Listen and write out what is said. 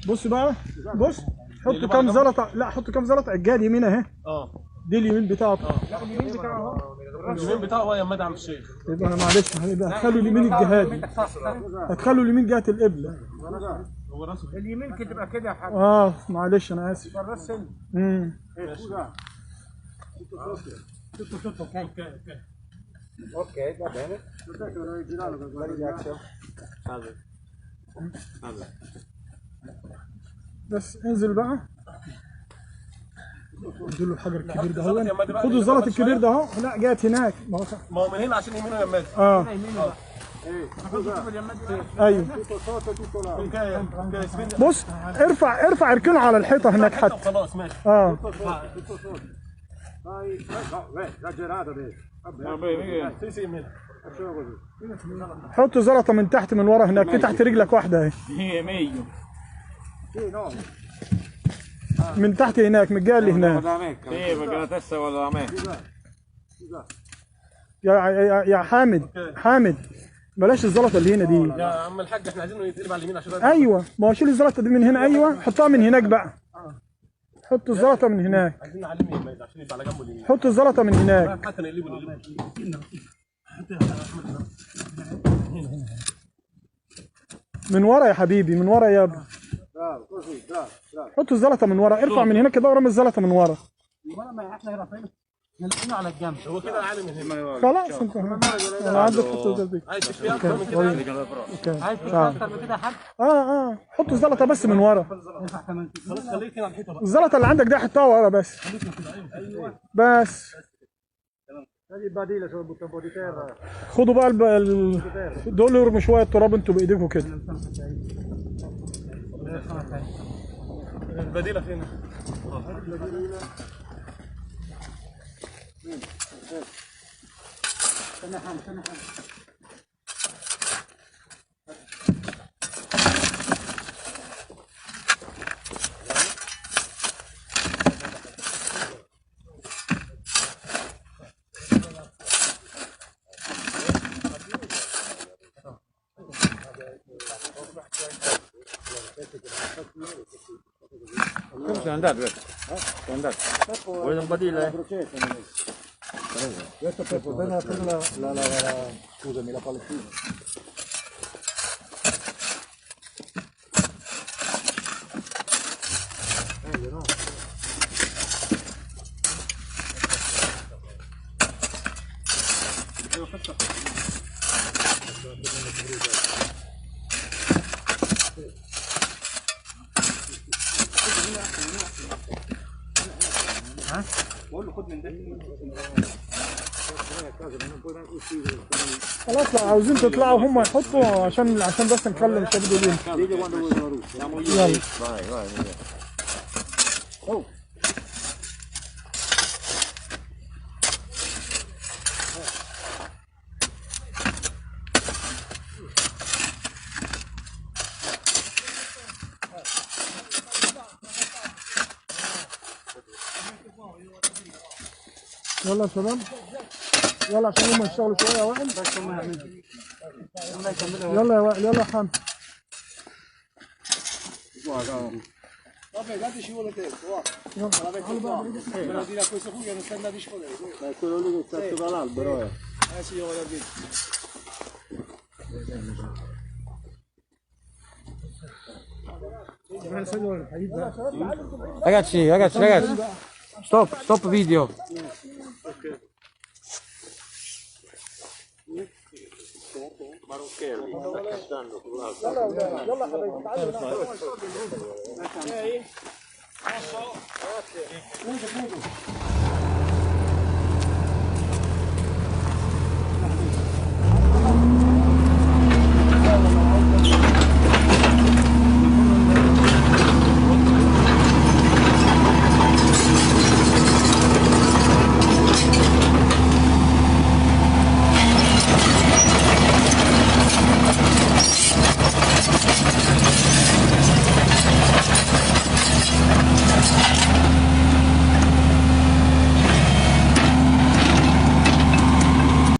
بص بقى، بص حط كام زلطه، لا حط كام زلطه الجهه اليمين اهي. دي اليمين بتاعته. لا اليمين بتاعه اليمين بتاعه يا مدعم الشيخ. يبقى انا معلش هيبقى هتخلوا اليمين الجهادي، هتخلوا اليمين جهه القبله. اليمين تبقى كده يا حاج. معلش انا اسف. اوكي va bene. بس انزل بقى، ادوا له الحجر الكبير ده اهو، خدوا الزلط الكبير ده اهو. لا جات هناك، ما هو من هنا عشان يمينه يمادي. ايوه بص، ارفع اركنه على الحيطه هناك حتى. خلاص ماشي. حط زلطه من تحت من ورا هناك، في تحت رجلك واحده اهي. من تحت هناك، من الجهه اللي هناك. يا حامد بلاش الزلطه اللي هنا دي يا عم الحاج، احنا عايزينه يتقلب على اليمين عشان ايوه، ما هو شيل الزلطه دي من هنا. ايوه حطها من هناك بقى، حط الزلطه من هناك. عايزين على اليمين عشان يبقى على جنبه اليمين. حط الزلطه من هناك حتى نقلبه من ورا يا حبيبي، من ورا يا ابني. حط الزلطه من ورا، ارفع من هناك كده ورمي الزلطه من ورا. ما احنا رافعينه نلقينه على الجنب. هو كده عالي من هنا. خلاص انت انا عندك حط الزلطه. عايز تشويه اكتر من كده؟ عايز تشويه اكتر من كده يا حاج؟ حط الزلطه بس من ورا. خلاص خليك كده على الحيطه بقى. الزلطه اللي عندك دي حطها ورا بس. بس خدوا بقى دول ارموا شويه تراب انتوا بايديكم كده. البديله فين؟ Sono andato, sono andato. Vuoi un badile? Questo per scusami, la Palestina. Meglio, no? خلاص لو عاوزين تطلعوا هم يحطوا عشان بس نكلم الشباب دول. يلا يلا يا شباب، يلا عشان هم يشتغلوا شويه يا وائل. يلا يا وائل، يلا يا حمد. Vabbè, dateci quello te, guarda. La metto qua. Me lo dire a questo qui che non sta andando a scuola. È quello lì che sta sopra l'albero, sì, io vado a dire. Ragazzi, stop video. Marocchero sta cantando sull'albero.